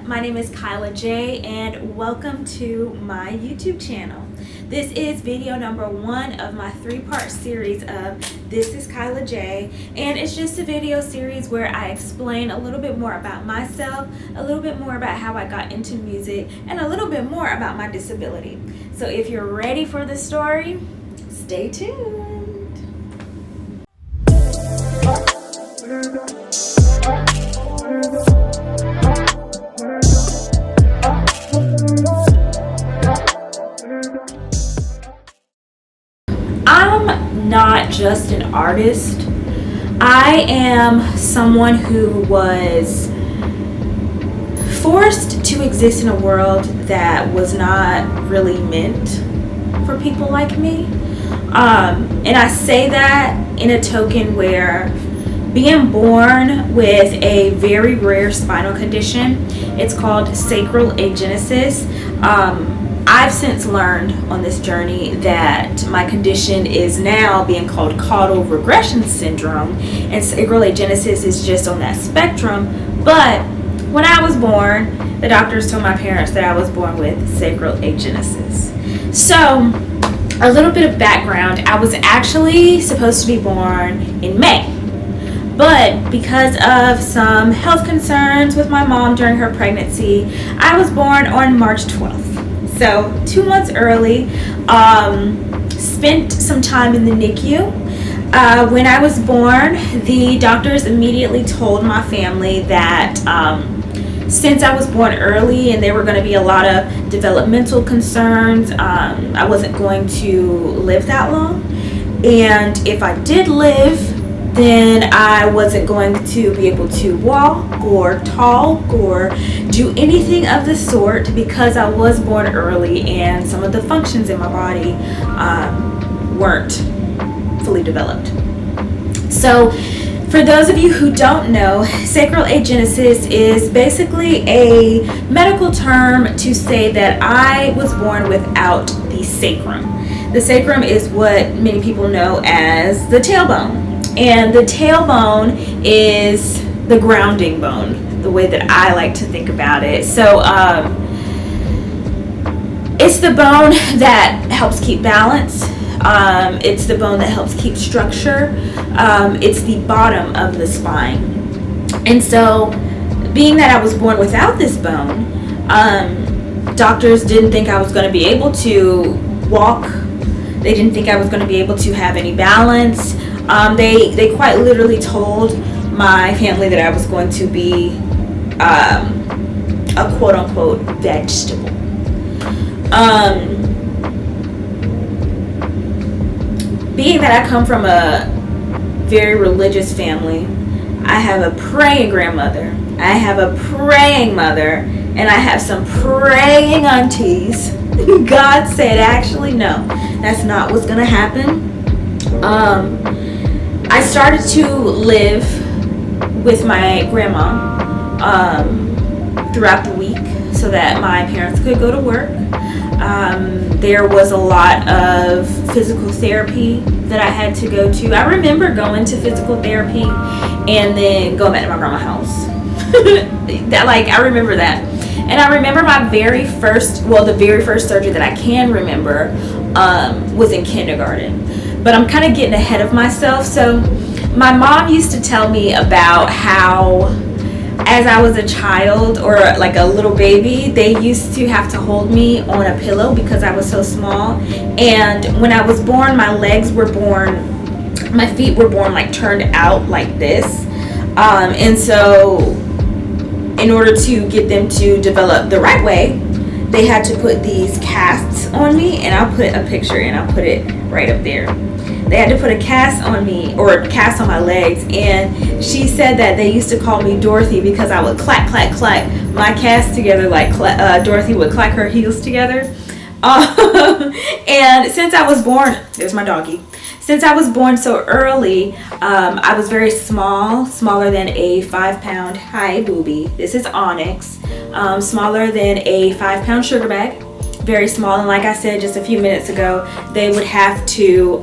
My name is Khaila J, and welcome to my YouTube channel. This is video number 1 of my 3-part series of This is Khaila J, and it's just a video series where I explain a little bit more about myself, a little bit more about how I got into music, and a little bit more about my disability. So if you're ready for the story, stay tuned. I'm not just an artist. I am someone who was forced to exist in a world that was not really meant for people like me. And I say that in a token where being born with a very rare spinal condition, it's called Sacral Agenesis. I've since learned on this journey that my condition is now being called caudal regression syndrome, and sacral agenesis is just on that spectrum. But when I was born, the doctors told my parents that I was born with sacral agenesis. So, a little bit of background: I was actually supposed to be born in May, but because of some health concerns with my mom during her pregnancy, I was born on March 12th. So 2 months early. Spent some time in the NICU. When I was born, the doctors immediately told my family that since I was born early and there were going to be a lot of developmental concerns, I wasn't going to live that long. And if I did live, then I wasn't going to be able to walk or talk or do anything of the sort because I was born early and some of the functions in my body weren't fully developed. So for those of you who don't know, sacral agenesis is basically a medical term to say that I was born without the sacrum. The sacrum is what many people know as the tailbone. And the tailbone is the grounding bone, the way that I like to think about it. So it's the bone that helps keep balance. It's the bone that helps keep structure. It's the bottom of the spine. And so, being that I was born without this bone, doctors didn't think I was going to be able to walk. They didn't think I was going to be able to have any balance. They quite literally told my family that I was going to be a quote-unquote vegetable. Being that I come from a very religious family, I have a praying grandmother, I have a praying mother, and I have some praying aunties. God said, actually, no, that's not what's going to happen. I started to live with my grandma throughout the week so that my parents could go to work. There was a lot of physical therapy that I had to go to. I remember going to physical therapy and then going back to my grandma's house. I remember that. And I remember the very first surgery that I can remember was in kindergarten. But I'm kind of getting ahead of myself. So my mom used to tell me about how as I was a child or like a little baby, they used to have to hold me on a pillow because I was so small. And when I was born, my feet were born like turned out like this. And so in order to get them to develop the right way, they had to put these casts on me, and I'll put a picture and I'll put it right up there. They had to put a cast on me, or a cast on my legs, and she said that they used to call me Dorothy because I would clack, clack, clack my cast together like Dorothy would clack her heels together. And since I was born, there's my doggy. Since I was born so early, I was very small, smaller than a 5-pound, hi booby, this is Onyx, smaller than a 5-pound sugar bag, very small. And like I said just a few minutes ago, they would have to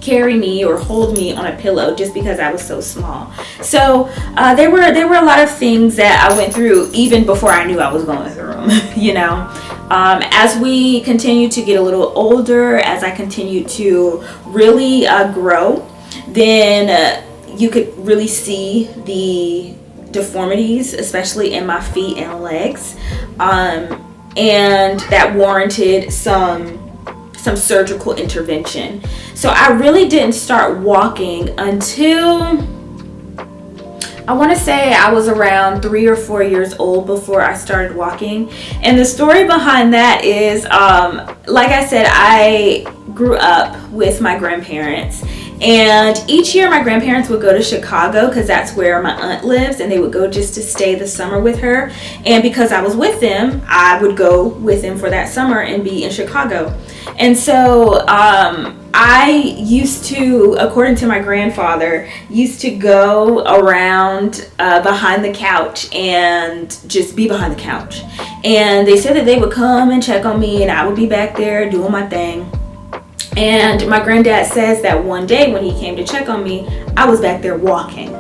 carry me or hold me on a pillow just because I was so small. So there were a lot of things that I went through even before I knew I was going through them, you know. As we continue to get a little older, as I continue to really grow, then you could really see the deformities, especially in my feet and legs, and that warranted some surgical intervention. So I really didn't start walking until, I want to say I was around 3 or 4 years old before I started walking. And the story behind that is, like I said, I grew up with my grandparents. And each year my grandparents would go to Chicago because that's where my aunt lives, and they would go just to stay the summer with her. And because I was with them, I would go with them for that summer and be in Chicago. And so I used to, according to my grandfather, used to go around behind the couch and just be behind the couch. And they said that they would come and check on me, and I would be back there doing my thing. And my granddad says that one day when he came to check on me, I was back there walking.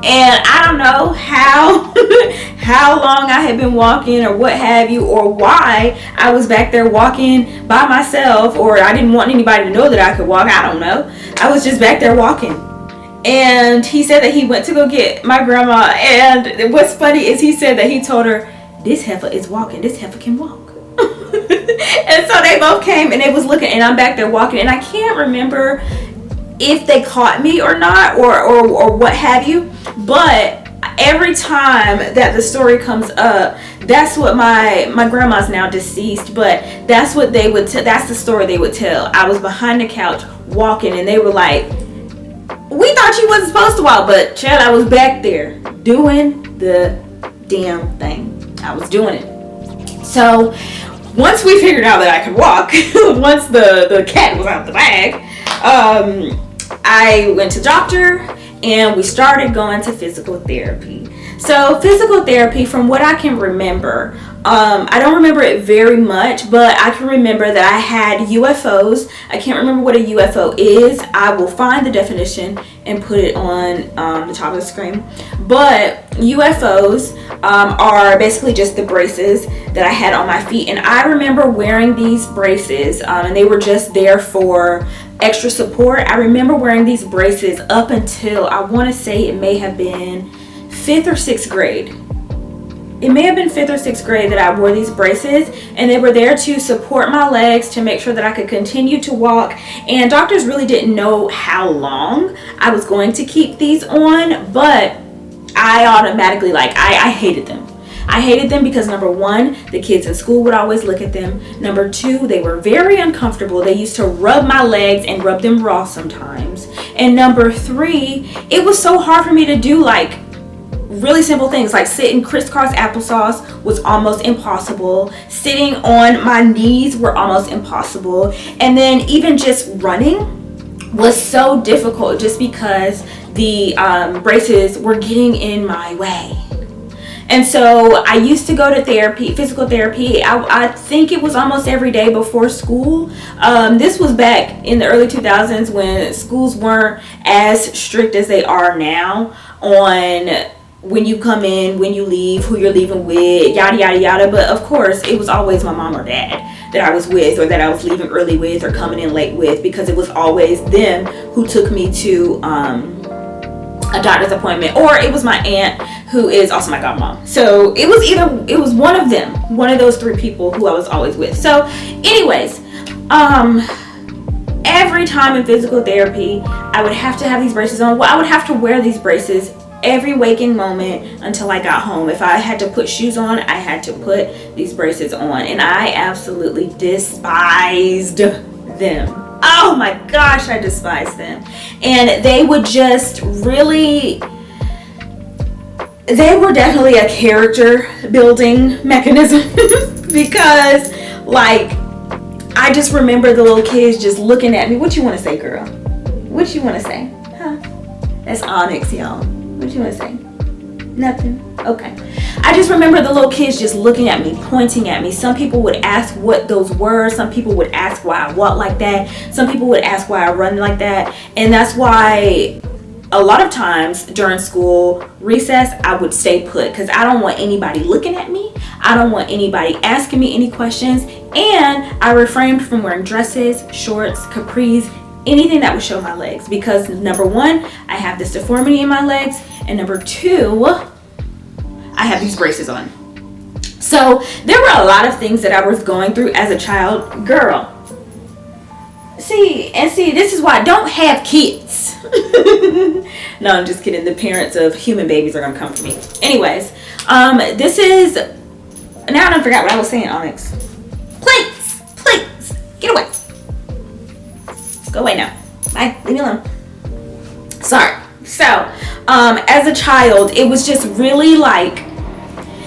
And I don't know how long I had been walking or what have you, or why I was back there walking by myself, or I didn't want anybody to know that I could walk. I don't know. I was just back there walking. And he said that he went to go get my grandma. And what's funny is he said that he told her, this heifer is walking. This heifer can walk. And so they both came and they was looking, and I'm back there walking, and I can't remember if they caught me or not, or what have you, but every time that the story comes up, that's what my grandma's now deceased, but that's what they would that's the story they would tell. I was behind the couch walking, and they were like, we thought you wasn't supposed to walk, but child, I was back there doing the damn thing. I was doing it. So once we figured out that I could walk, once the cat was out the bag, I went to the doctor and we started going to physical therapy. So physical therapy, from what I can remember, I don't remember it very much, but I can remember that I had UFOs. I can't remember what a UFO is. I will find the definition and put it on the top of the screen. But UFOs are basically just the braces that I had on my feet. And I remember wearing these braces, and they were just there for extra support. I remember wearing these braces up until, I want to say it may have been 5th or 6th grade. It may have been 5th or 6th grade that I wore these braces, and they were there to support my legs, to make sure that I could continue to walk. And doctors really didn't know how long I was going to keep these on, but I automatically, I hated them. I hated them because, number one, the kids in school would always look at them. Number two, they were very uncomfortable. They used to rub my legs and rub them raw sometimes. And number three, it was so hard for me to do really simple things, like sitting crisscross applesauce was almost impossible. Sitting on my knees were almost impossible. And then even just running was so difficult just because the braces were getting in my way. And so I used to go to therapy, physical therapy. I think it was almost every day before school. This was back in the early 2000s when schools weren't as strict as they are now on when you come in, when you leave, who you're leaving with, yada, yada, yada. But of course, it was always my mom or dad that I was with, or that I was leaving early with, or coming in late with, because it was always them who took me to a doctor's appointment, or it was my aunt, who is also my godmom. So it was one of them, one of those three people who I was always with. So anyways, every time in physical therapy, I would have to have these braces on. Well, I would have to wear these braces every waking moment until I got home. If I had to put shoes on, I had to put these braces on, and I absolutely despised them. Oh my gosh, I despised them. And they would just really, they were definitely a character building mechanism because I just remember the little kids just looking at me. What you want to say, girl? What you want to say? Huh? That's Onyx, y'all. What you want to say? Nothing? Okay. I just remember the little kids just looking at me, pointing at me. Some people would ask what those were. Some people would ask why I walk like that. Some people would ask why I run like that. And that's why a lot of times during school recess, I would stay put because I don't want anybody looking at me. I don't want anybody asking me any questions. And I refrained from wearing dresses, shorts, capris, anything that would show my legs, because number one, I have this deformity in my legs, and number two, I have these braces on. So there were a lot of things that I was going through as a child. Girl, see, this is why I don't have kids. No, I'm just kidding. The parents of human babies are gonna come for me. Anyways, this is, now I don't forget what I was saying, Onyx. Please, get away. Go away now. Bye. Leave me alone. Sorry. So, as a child, it was just really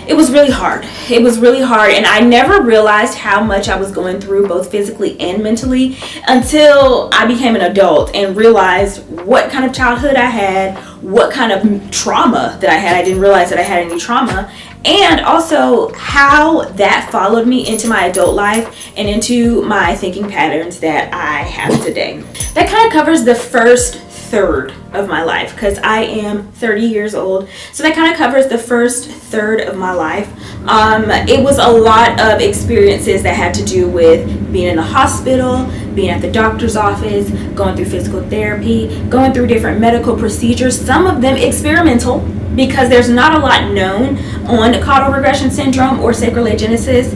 it was really hard. It was really hard, and I never realized how much I was going through, both physically and mentally, until I became an adult and realized what kind of childhood I had, what kind of trauma that I had. I didn't realize that I had any trauma, and also how that followed me into my adult life and into my thinking patterns that I have today. That kind of covers the first third of my life, because I am 30 years old, so that kind of covers the first third of my life. It was a lot of experiences that had to do with being in the hospital, being at the doctor's office, going through physical therapy, going through different medical procedures, some of them experimental, because there's not a lot known on caudal regression syndrome or sacral agenesis.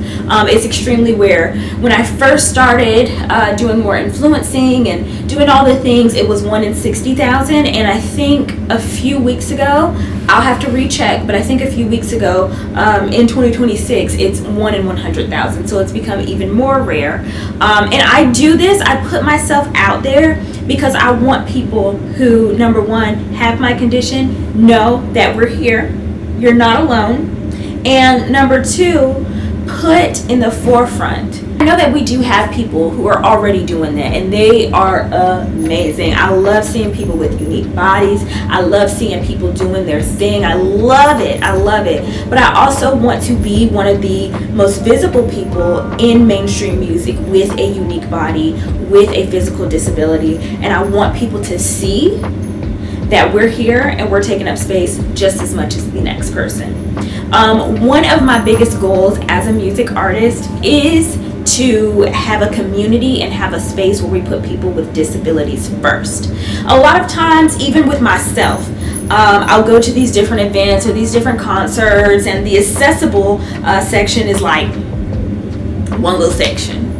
It's extremely rare. When I first started doing more influencing and doing all the things, it was 1 in 60,000, and I think a few weeks ago, I'll have to recheck, but I think a few weeks ago, in 2026, it's 1 in 100,000, so it's become even more rare. And I do this, I put myself out there because I want people who, number one, have my condition, know that we're here, you're not alone, and number two, put in the forefront. I know that we do have people who are already doing that, and they are amazing. I love seeing people with unique bodies. I love seeing people doing their thing. I love it. But I also want to be one of the most visible people in mainstream music with a unique body, with a physical disability, and I want people to see that we're here and we're taking up space just as much as the next person. One of my biggest goals as a music artist is to have a community and have a space where we put people with disabilities first. A lot of times, even with myself, I'll go to these different events or these different concerts, and the accessible section is like one little section.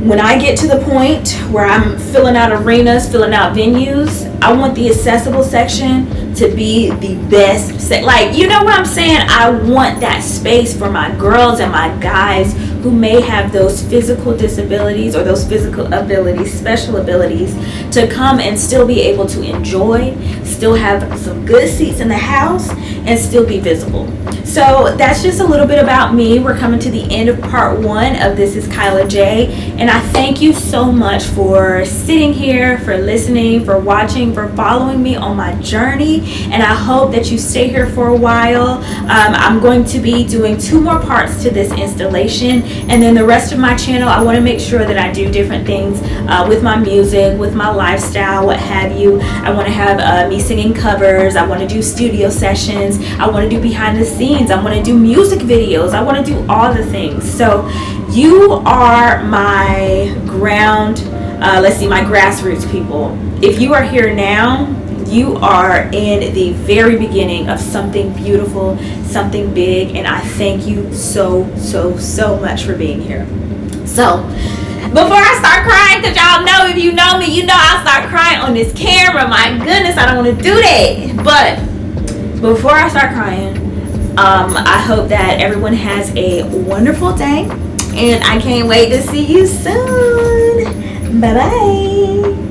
When I get to the point where I'm filling out arenas, filling out venues, I want the accessible section to be the best. Like, you know what I'm saying? I want that space for my girls and my guys who may have those physical disabilities or those physical abilities, special abilities, to come and still be able to enjoy, still have some good seats in the house, and still be visible. So that's just a little bit about me. We're coming to the end of part 1 of This is Khaila J, and I thank you so much for sitting here, for listening, for watching, for following me on my journey, and I hope that you stay here for a while. I'm going to be doing 2 more parts to this installation, and then the rest of my channel, I want to make sure that I do different things with my music, with my lifestyle, what have you. I want to have me singing covers. I want to do studio sessions. I want to do behind the scenes. I want to do music videos. I want to do all the things. So you are my my grassroots people. If you are here now, you are in the very beginning of something beautiful, something big, and I thank you so much for being here. So before I start crying, because y'all know, if you know me, you know I'll start crying on this camera. My goodness, I don't want to do that. But before I start crying, I hope that everyone has a wonderful day, and I can't wait to see you soon. Bye-bye.